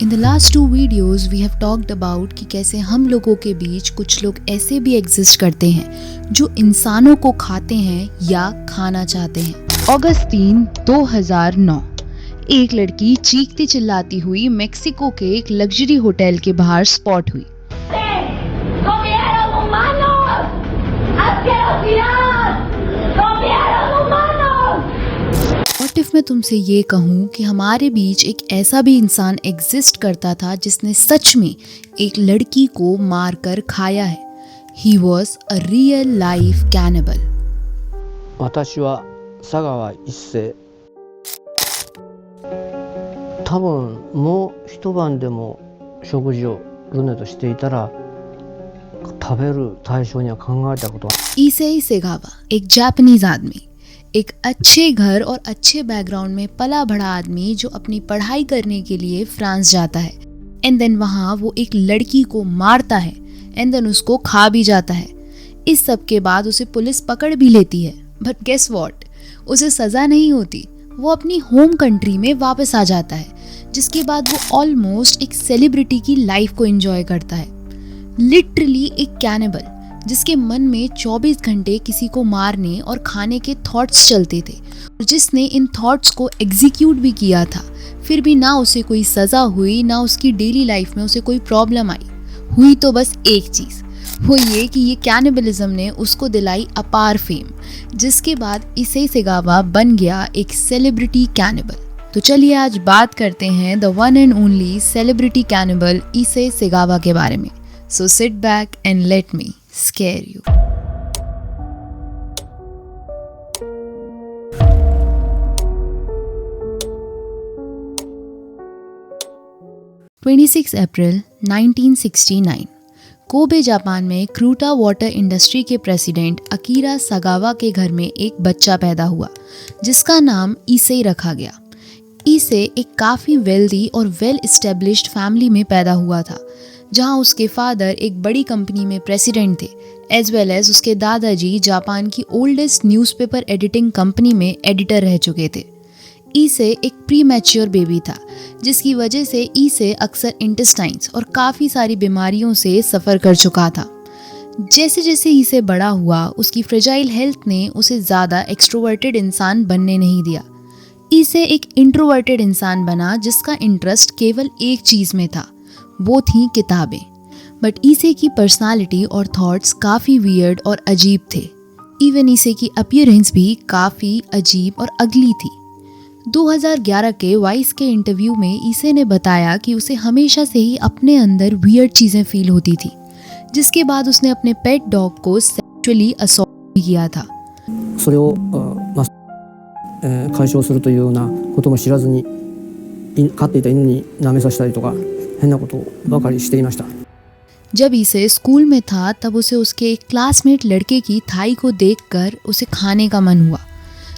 In the last two videos we have talked about कि कैसे हम लोगों के बीच कुछ लोग ऐसे भी एग्जिस्ट करते हैं जो इंसानों को खाते हैं या खाना चाहते हैं। अगस्त 3, 2009 एक लड़की चीखती चिल्लाती हुई मेक्सिको के एक लग्जरी होटल के बाहर स्पॉट हुई। What if मैं तुमसे ये कहूँ कि हमारे बीच एक ऐसा भी इंसान एग्जिस्ट करता था जिसने सच में एक लड़की को मारकर खाया है। He was a real life cannibal. 私は佐川一世。多分もう一晩でも食事をルネとしていたら食べる対象には考えたことは。ईसेई Segawa एक जापानीज आदमी, एक अच्छे घर और अच्छे बैकग्राउंड में पला बढ़ा आदमी जो अपनी पढ़ाई करने के लिए फ्रांस जाता है एंड देन वहाँ वो एक लड़की को मारता है एंड देन उसको खा भी जाता है। इस सब के बाद उसे पुलिस पकड़ भी लेती है, बट गेस व्हाट, उसे सज़ा नहीं होती। वो अपनी होम कंट्री में वापस आ जाता है, जिसके बाद वो ऑलमोस्ट एक सेलिब्रिटी की लाइफ को एंजॉय करता है। लिटरली एक कैनिबल जिसके मन में 24 घंटे किसी को मारने और खाने के थॉट्स चलते थे, और जिसने इन थॉट्स को एग्जीक्यूट भी किया था। फिर भी ना उसे कोई सज़ा हुई, ना उसकी डेली लाइफ में उसे कोई प्रॉब्लम आई। हुई तो बस एक चीज़, वो ये कि ये कैनिबलिज्म ने उसको दिलाई अपार फेम, जिसके बाद ईसेई सेगावा बन गया एक सेलिब्रिटी कैनिबल। तो चलिए आज बात करते हैं the one and only celebrity cannibal Issei Sagawa के बारे में। So sit back and let me scare you. April 1969 Kobe Japan में क्रूटा वाटर इंडस्ट्री के प्रेसिडेंट अकीरा सागावा के घर में एक बच्चा पैदा हुआ जिसका नाम ईसेई रखा गया। ईसे एक काफ़ी वेल्दी और वेल एस्टेब्लिश्ड फैमिली में पैदा हुआ था, जहां उसके फादर एक बड़ी कंपनी में प्रेसिडेंट थे, एज वेल एज उसके दादाजी जापान की ओल्डेस्ट न्यूज़पेपर एडिटिंग कंपनी में एडिटर रह चुके थे। ईसे एक प्री मैच्योर बेबी था, जिसकी वजह से ईसे अक्सर इंटेस्टाइन्स और काफ़ी सारी बीमारियों से सफ़र कर चुका था। जैसे जैसे ईसे बड़ा हुआ, उसकी फ्रेजाइल हेल्थ ने उसे ज़्यादा एक्सट्रोवर्टेड इंसान बनने नहीं दिया। ईसे एक इंट्रोवर्टेड इंसान बना जिसका इंटरेस्ट केवल एक चीज़ में था, वो थी किताबें। बट ईसे की पर्सनालिटी और थॉट्स काफ़ी वियर्ड और अजीब थे। इवन ईसे की अपीयरेंस भी काफ़ी अजीब और अगली थी। 2011 के वाइस के इंटरव्यू में ईसे ने बताया कि उसे हमेशा से ही अपने अंदर वियर्ड चीज़ें फील होती थी, जिसके बाद उसने अपने पेट डॉग को सेक्सुअली असॉल्ट किया था। それを解消するというようなことも知らずに飼っていた犬に舐めさせたりとか変なことばかりしていました。जब ईसे स्कूल में था तब उसे उसके एक क्लासमेट लड़के की थाई को देखकर उसे खाने का मन हुआ,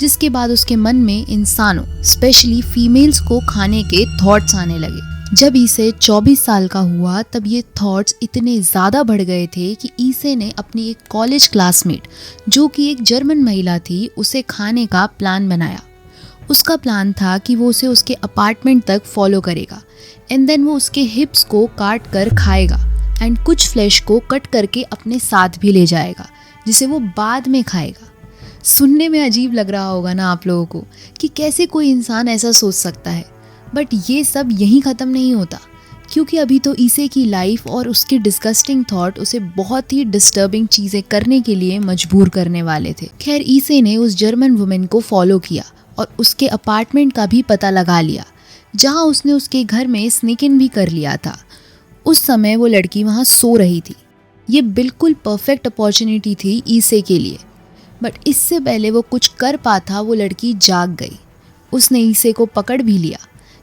जिसके बाद उसके मन में इंसानों स्पेशली फीमेल्स को खाने के थॉट्स आने लगे। जब ईसे 24 साल का हुआ तब ये थॉट्स इतने ज़्यादा बढ़ गए थे कि ईसे ने अपनी एक कॉलेज क्लासमेट जो कि एक जर्मन महिला थी उसे खाने का प्लान बनाया। उसका प्लान था कि वो उसे उसके अपार्टमेंट तक फॉलो करेगा एंड देन वो उसके हिप्स को काट कर खाएगा एंड कुछ फ्लैश को कट करके अपने साथ भी ले जाएगा, जिसे वो बाद में खाएगा। सुनने में अजीब लग रहा होगा ना आप लोगों को कि कैसे कोई इंसान ऐसा सोच सकता है, बट ये सब यहीं ख़त्म नहीं होता, क्योंकि अभी तो ईसे की लाइफ और उसके डिस्गस्टिंग थॉट उसे बहुत ही डिस्टर्बिंग चीज़ें करने के लिए मजबूर करने वाले थे। खैर ईसे ने उस जर्मन वुमेन को फॉलो किया और उसके अपार्टमेंट का भी पता लगा लिया, जहां उसने उसके घर में स्नीक इन भी कर लिया था। उस समय वो लड़की वहां सो रही थी। ये बिल्कुल परफेक्ट अपॉर्चुनिटी थी ईसे के लिए, बट इससे पहले वो कुछ कर पाता वो लड़की जाग गई। उसने ईसे को पकड़ भी लिया,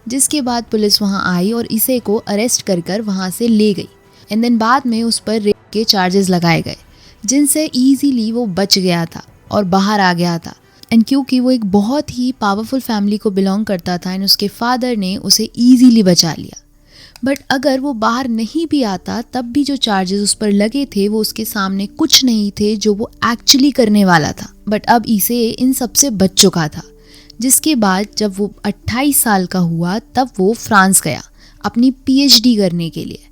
जिसके बाद पुलिस वहां आई और ईसे को अरेस्ट कर वहां से ले गई एंड देन बाद में उस पर रेप के चार्जेस लगाए गए, जिनसे ईजीली वो बच गया था और बाहर आ गया था। एंड क्योंकि वो एक बहुत ही पावरफुल फैमिली को बिलोंग करता था एंड उसके फादर ने उसे ईजीली बचा लिया। बट अगर वो बाहर नहीं भी आता तब भी जो चार्जेस उस पर लगे थे वो उसके सामने कुछ नहीं थे जो वो एक्चुअली करने वाला था। बट अब ईसे इन सब से बच चुका था, जिसके बाद जब वो 28 साल का हुआ तब वो फ्रांस गया अपनी पीएचडी करने के लिए।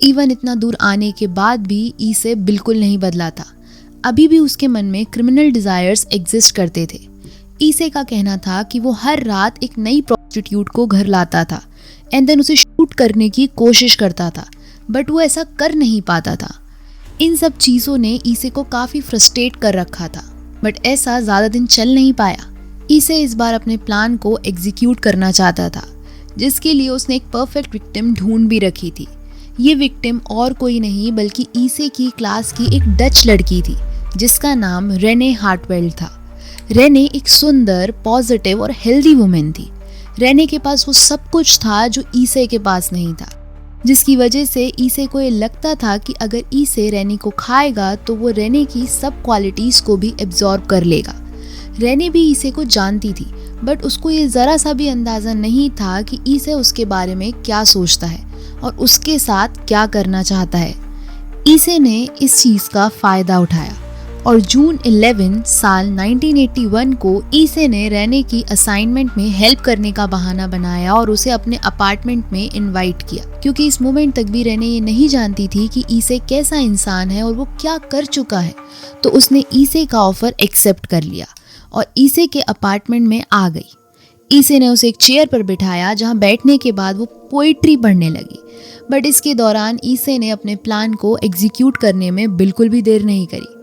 इवन इतना दूर आने के बाद भी ईसे बिल्कुल नहीं बदला था। अभी भी उसके मन में क्रिमिनल डिजायर्स एग्जिस्ट करते थे। ईसे का कहना था कि वो हर रात एक नई प्रोस्टिट्यूट को घर लाता था एंड देन उसे शूट करने की कोशिश करता था, बट वो ऐसा कर नहीं पाता था। इन सब चीज़ों ने ईसे को काफ़ी फ्रस्ट्रेट कर रखा था, बट ऐसा ज़्यादा दिन चल नहीं पाया। ईसे इस बार अपने प्लान को एग्जीक्यूट करना चाहता था, जिसके लिए उसने एक परफेक्ट विक्टिम ढूंढ भी रखी थी। ये विक्टिम और कोई नहीं बल्कि ईसे की क्लास की एक डच लड़की थी, जिसका नाम रेने हार्टवेल्ड था। रेने एक सुंदर, पॉजिटिव और हेल्दी वुमेन थी। रेने के पास वो सब कुछ था जो ईसे के पास नहीं था, जिसकी वजह से ईसे को ये लगता था कि अगर ईसे रेने को खाएगा तो वो रेने की सब क्वालिटीज़ को भी एब्जॉर्ब कर लेगा। रेने भी ईसे को जानती थी, बट उसको ये ज़रा सा भी अंदाज़ा नहीं था कि ईसे उसके बारे में क्या सोचता है और उसके साथ क्या करना चाहता है। ईसे ने इस चीज़ का फ़ायदा उठाया और जून 11 साल 1981 को ईसे ने रेने की असाइनमेंट में हेल्प करने का बहाना बनाया और उसे अपने अपार्टमेंट में इनवाइट किया, क्योंकि इस मोमेंट तक भी रेने ये नहीं जानती थी कि ईसे कैसा इंसान है और वो क्या कर चुका है। तो उसने ईसे का ऑफर एक्सेप्ट कर लिया और ईसे के अपार्टमेंट में आ गई। ईसे ने उसे एक चेयर पर बिठाया, जहां बैठने के बाद वो पोइट्री पढ़ने लगी। बट इसके दौरान ईसे ने अपने प्लान को एग्जीक्यूट करने में बिल्कुल भी देर नहीं करी।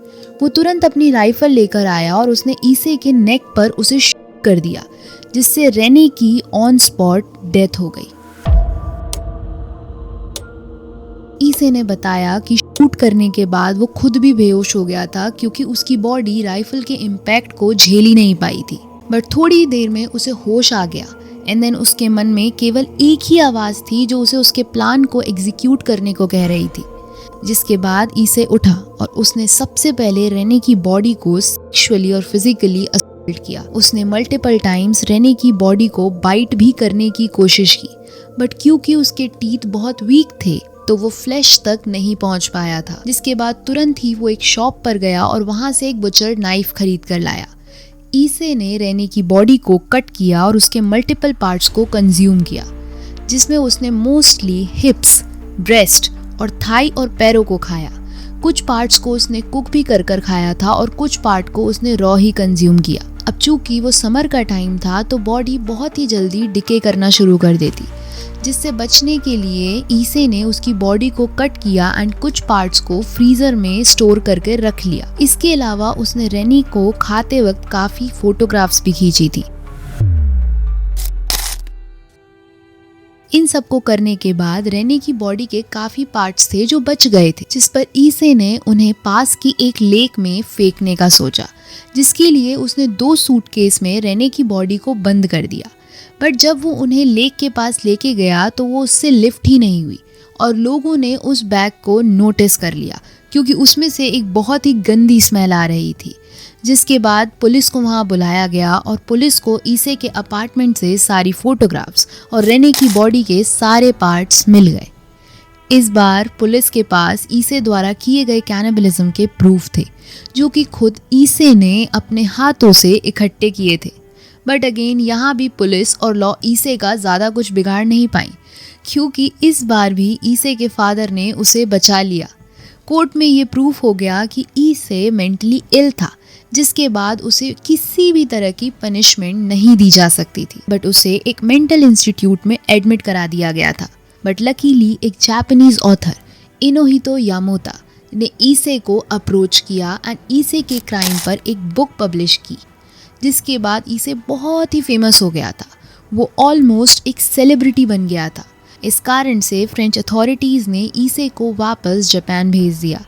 वो तुरंत अपनी राइफल लेकर आया और उसने ईसे के नेक पर उसे शूट कर दिया, जिससे रेने की ऑन स्पॉट डेथ हो गई। ईसे ने बताया कि शूट करने के बाद वो खुद भी बेहोश हो गया था, क्योंकि उसकी बॉडी राइफल के इम्पैक्ट को झेल ही नहीं पाई थी। बट थोड़ी देर में उसे होश आ गया एंड देन उसके मन में केवल एक ही आवाज़ थी जो उसे उसके प्लान को एग्जीक्यूट करने को कह रही थी। जिसके बाद ईसे उठा और उसने सबसे पहले रेने की बॉडी को सेक्सुअली और फिजिकली असॉल्ट किया। उसने मल्टीपल टाइम्स रेने की बॉडी को बाइट भी करने की कोशिश की, बट क्योंकि उसके टीथ बहुत वीक थे तो वो फ्लैश तक नहीं पहुंच पाया था। जिसके बाद तुरंत ही वो एक शॉप पर गया और वहां से एक बुचर नाइफ खरीद कर लाया। ईसे ने रेने की बॉडी को कट किया और उसके मल्टीपल पार्ट्स को कंज्यूम किया, जिसमें उसने मोस्टली हिप्स, ब्रेस्ट और थाई और पैरों को खाया। कुछ पार्ट्स को उसने कुक भी कर खाया था और कुछ पार्ट को उसने रॉ ही कंज्यूम किया। अब चूंकि वो समर का टाइम था तो बॉडी बहुत ही जल्दी डिके करना शुरू कर देती, जिससे बचने के लिए ईसे ने उसकी बॉडी को कट किया एंड कुछ पार्ट्स को फ्रीजर में स्टोर करके रख लिया। इसके अलावा उसने रेनी को खाते वक्त काफी फोटोग्राफ्स भी खींची थी। इन सब को करने के बाद रेने की बॉडी के काफी पार्ट्स थे जो बच गए थे, जिस पर ईसे ने उन्हें पास की एक लेक में फेंकने का सोचा, जिसके लिए उसने 2 सूटकेस में रेने की बॉडी को बंद कर दिया। बट जब वो उन्हें लेक के पास लेके गया तो वो उससे लिफ्ट ही नहीं हुई और लोगों ने उस बैग को नोटिस कर लिया, क्योंकि उसमें से एक बहुत ही गंदी स्मेल आ रही थी। जिसके बाद पुलिस को वहां बुलाया गया और पुलिस को ईसे के अपार्टमेंट से सारी फोटोग्राफ्स और रेने की बॉडी के सारे पार्ट्स मिल गए। इस बार पुलिस के पास ईसे द्वारा किए गए कैनिबलिज्म के प्रूफ थे, जो कि खुद ईसे ने अपने हाथों से इकट्ठे किए थे। बट अगेन यहाँ भी पुलिस और लॉ ईसे का ज़्यादा कुछ बिगाड़ नहीं पाई, क्योंकि इस बार भी ईसे के फादर ने उसे बचा लिया। कोर्ट में ये प्रूफ हो गया कि ईसे मेंटली इल था, जिसके बाद उसे किसी भी तरह की पनिशमेंट नहीं दी जा सकती थी। बट उसे एक मेंटल इंस्टीट्यूट में एडमिट करा दिया गया था। बट लकीली एक जापानीज ऑथर इनोहितो यामोता ने ईसे को अप्रोच किया एंड ईसे के क्राइम पर एक बुक पब्लिश की, जिसके बाद ईसे बहुत ही फेमस हो गया था। वो ऑलमोस्ट एक सेलिब्रिटी बन गया था। इस कारण से फ्रेंच अथॉरिटीज़ ने ईसे को वापस जापान भेज दिया,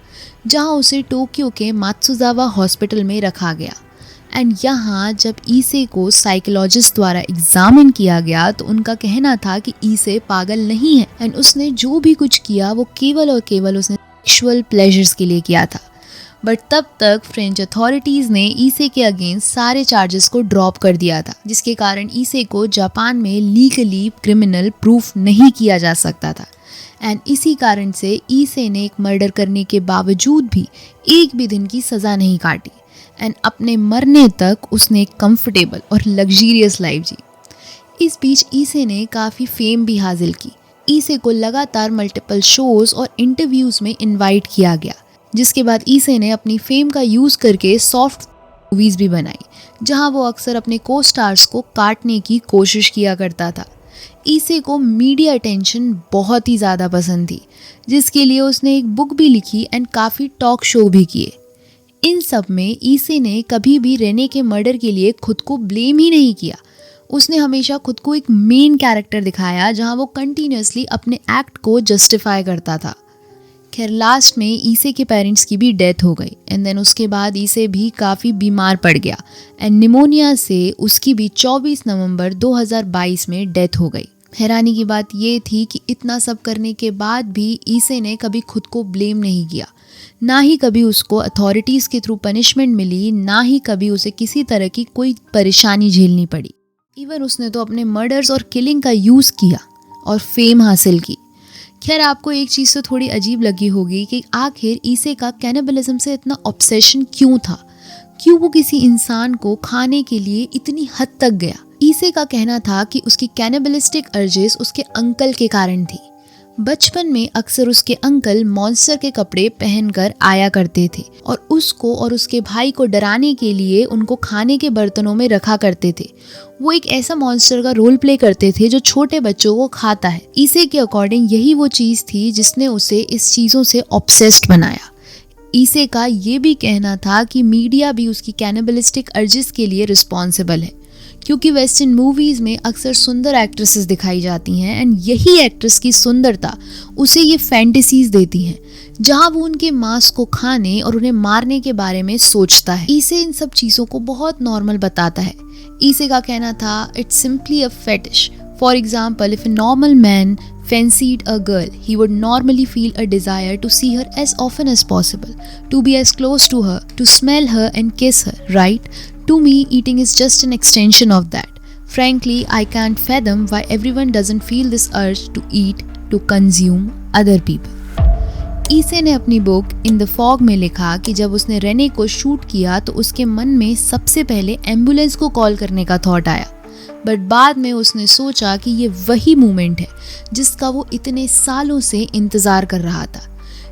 जहां उसे टोक्यो के मात्सुजावा हॉस्पिटल में रखा गया। एंड यहाँ जब ईसे को साइकोलॉजिस्ट द्वारा एग्जामिन किया गया तो उनका कहना था कि ईसे पागल नहीं है एंड उसने जो भी कुछ किया वो केवल और केवल उसने सेक्सुअल प्लेजर्स के लिए किया था। बट तब तक फ्रेंच अथॉरिटीज़ ने ईसे के अगेंस्ट सारे चार्जेस को ड्रॉप कर दिया था, जिसके कारण ईसे को जापान में लीगली क्रिमिनल प्रूफ नहीं किया जा सकता था। एंड इसी कारण से ईसे ने एक मर्डर करने के बावजूद भी एक भी दिन की सज़ा नहीं काटी एंड अपने मरने तक उसने एक कंफर्टेबल और लग्जरियस लाइफ जी। इस बीच ईसे ने काफ़ी फेम भी हासिल की, ईसे को लगातार मल्टीपल शोज और इंटरव्यूज में इनवाइट किया गया, जिसके बाद ईसे ने अपनी फेम का यूज करके सॉफ्ट मूवीज भी बनाई, जहां वो अक्सर अपने को स्टार्स को काटने की कोशिश किया करता था। ईसे को मीडिया अटेंशन बहुत ही ज़्यादा पसंद थी, जिसके लिए उसने एक बुक भी लिखी एंड काफ़ी टॉक शो भी किए। इन सब में ईसे ने कभी भी रेने के मर्डर के लिए खुद को ब्लेम ही नहीं किया। उसने हमेशा खुद को एक मेन कैरेक्टर दिखाया, जहां वो कंटिन्यूसली अपने एक्ट को जस्टिफाई करता था। खैर लास्ट में ईसे के पेरेंट्स की भी डेथ हो गई एंड देन उसके बाद ईसे भी काफ़ी बीमार पड़ गया एंड निमोनिया से उसकी भी 24 नवंबर 2022 में डेथ हो गई। हैरानी की बात ये थी कि इतना सब करने के बाद भी ईसे ने कभी खुद को ब्लेम नहीं किया, ना ही कभी उसको अथॉरिटीज़ के थ्रू पनिशमेंट मिली, ना ही कभी उसे किसी तरह की कोई परेशानी झेलनी पड़ी। इवन उसने तो अपने मर्डर्स और किलिंग का यूज़ किया और फेम हासिल की। खैर आपको एक चीज़ तो थोड़ी अजीब लगी होगी कि आखिर ईसे का कैनिबलिज्म से इतना ऑब्सेशन क्यों था, क्यों वो किसी इंसान को खाने के लिए इतनी हद तक गया। ईसे का कहना था कि उसकी कैनिबलिस्टिक अर्जेस उसके अंकल के कारण थी। बचपन में अक्सर उसके अंकल मॉन्स्टर के कपड़े पहनकर आया करते थे और उसको और उसके भाई को डराने के लिए उनको खाने के बर्तनों में रखा करते थे। वो एक ऐसा मॉन्स्टर का रोल प्ले करते थे जो छोटे बच्चों को खाता है। ईसे के अकॉर्डिंग यही वो चीज़ थी जिसने उसे इस चीज़ों से ऑब्सेस्ड बनाया। ईसे का ये भी कहना था कि मीडिया भी उसकी कैनिबलिस्टिक अर्जिस के लिए रिस्पॉन्सिबल है, क्योंकि वेस्टर्न मूवीज़ में अक्सर सुंदर एक्ट्रेसेस दिखाई जाती हैं एंड यही एक्ट्रेस की सुंदरता उसे ये फैंटेसीज देती हैं, जहां वो उनके मांस को खाने और उन्हें मारने के बारे में सोचता है। ईसे इन सब चीज़ों को बहुत नॉर्मल बताता है। ईसे का कहना था it's simply a fetish. For example, if a normal man fancied a girl, he would normally feel a desire to see her as often as possible, to be as close to her, to smell her and kiss her, right? To me, eating is just an extension of that. Frankly, I can't fathom why everyone doesn't feel this urge to eat, to consume other people. ईसे ने अपनी book in the fog में लिखा कि जब उसने Renee को shoot किया तो उसके मन में सबसे पहले एम्बुलेंस को कॉल करने का थॉट आया, बट बाद में उसने सोचा कि ये वही मोमेंट है जिसका वो इतने सालों से इंतज़ार कर रहा था,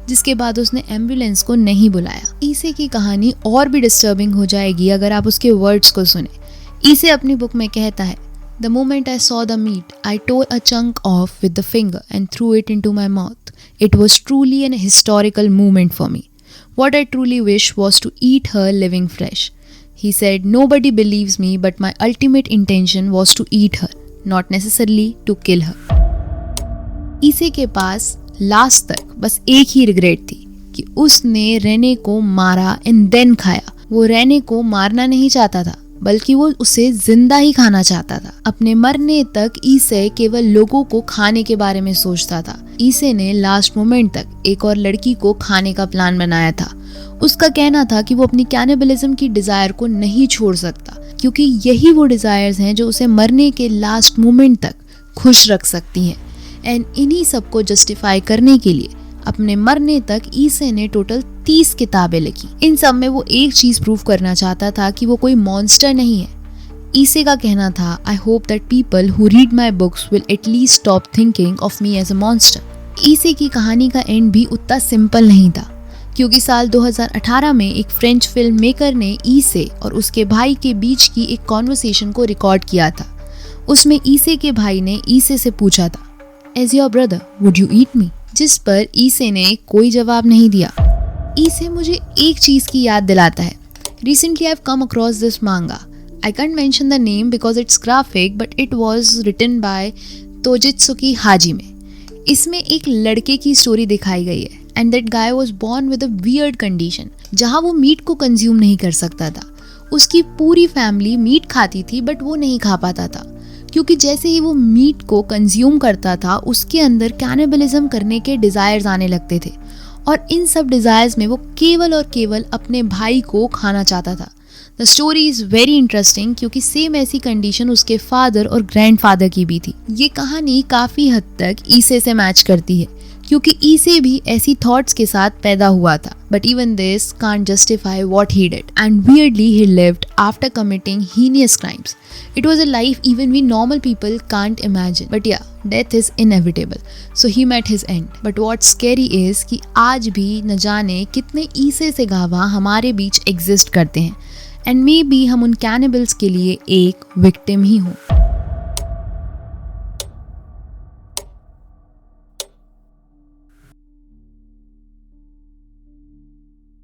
जिसके बाद उसने एम्बुलेंस को नहीं बुलाया। ईसे की कहानी और भी डिस्टर्बिंग हो जाएगी अगर आप उसके वर्ड्स को सुने। ईसे अपनी बुक में कहता है, the moment I saw the meat I tore a chunk of with the finger and threw it into my mouth. It was truly an historical moment for me. What I truly wish was to eat her living fresh. He said, nobody believes me, but my ultimate intention was to eat her, not necessarily to kill her. ईसे के पास last तक बस एक ही regret थी कि उसने Renee को मारा and then खाया। वो रेने को मारना नहीं चाहता था, बल्कि वो उसे जिंदा ही खाना चाहता था। अपने मरने तक ईसे केवल लोगों को खाने के बारे में सोचता था। ईसे ने लास्ट मोमेंट तक एक और लड़की को खाने का प्लान बनाया था। उसका कहना था कि वो अपनी कैनिबलिज्म की डिज़ायर को नहीं छोड़ सकता, क्योंकि यही वो डिज़ायर्स हैं जो उसे मरने के लास्ट मोमेंट तक खुश रख सकती हैं। एंड इन्हीं सब को जस्टिफाई करने के लिए अपने मरने तक ईसे ने टोटल 30 किताबें लिखी। इन सब में वो एक चीज़ प्रूव करना चाहता था कि वो कोई मॉन्स्टर नहीं है। ईसे का कहना था, I hope that people who read my books will at least stop thinking of me as a monster. Issei की कहानी का एंड भी उतना सिंपल नहीं था, क्योंकि साल 2018 में एक फ्रेंच फिल्म मेकर ने ईसे और उसके भाई के बीच की एक कॉन्वर्सेशन को रिकॉर्ड किया था। उसमें ईसे के भाई ने ईसे से पूछा था, as your brother would you eat me, जिस पर ईसे ने कोई जवाब नहीं दिया। ईसे मुझे एक चीज़ की याद दिलाता है। Recently I have come across this manga. I can't mention the name because it's graphic, but it was written by Tojitsuki Hajime. इसमें एक लड़के की स्टोरी दिखाई गई है and that guy was born with a weird condition, जहाँ वो meet को कंज्यूम नहीं कर सकता था. उसकी पूरी फैमिली मीट खाती थी बट वो नहीं खा पाता था, क्योंकि जैसे ही वो मीट को कंज्यूम करता था उसके अंदर कैनिबलिज्म करने के डिज़ायर्स आने लगते थे, और इन सब डिज़ायर्स में वो केवल और केवल अपने भाई को खाना चाहता था. The story is very interesting, क्योंकि सेम ऐसी कंडीशन उसके फादर और ग्रैंडफादर की भी थी. ये कहानी काफ़ी हद तक ईसे से मैच करती है, क्योंकि ईसे भी ऐसी थॉट्स के साथ पैदा हुआ था. But even this can't justify what he did, and weirdly he lived after committing heinous crimes. It was a life even we normal people can't imagine. But yeah, death is inevitable, so he met his end. But what scary is कि आज भी न जाने कितने ईसे से गवाह हमारे बीच exist करते हैं, एंड मे बी हम उन कैनिबल्स के लिए एक विक्टिम ही हों।